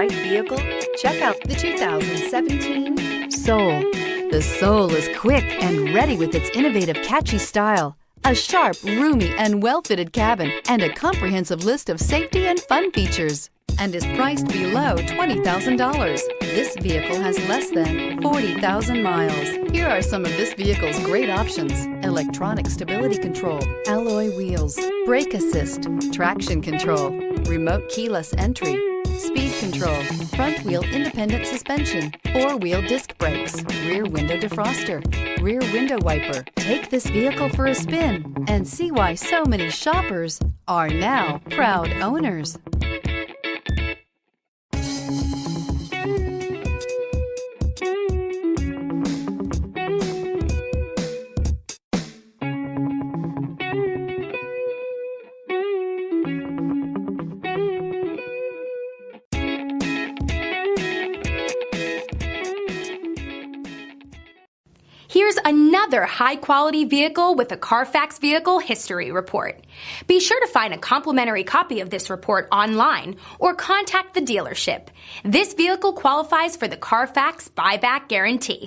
right vehicle? Check out the 2017 Soul. The Soul is quick and ready with its innovative, catchy style. A sharp, roomy, and well-fitted cabin, and a comprehensive list of safety and fun features, and is priced below $20,000. This vehicle has less than 40,000 miles. Here are some of this vehicle's great options: electronic stability control, alloy wheels, brake assist, traction control, remote keyless entry, speed control, front wheel independent suspension, four-wheel disc brakes, rear window defroster, rear window wiper. Take this vehicle for a spin and see why so many shoppers are now proud owners. Here's another high-quality vehicle with a Carfax Vehicle History Report. Be sure to find a complimentary copy of this report online or contact the dealership. This vehicle qualifies for the Carfax Buyback Guarantee.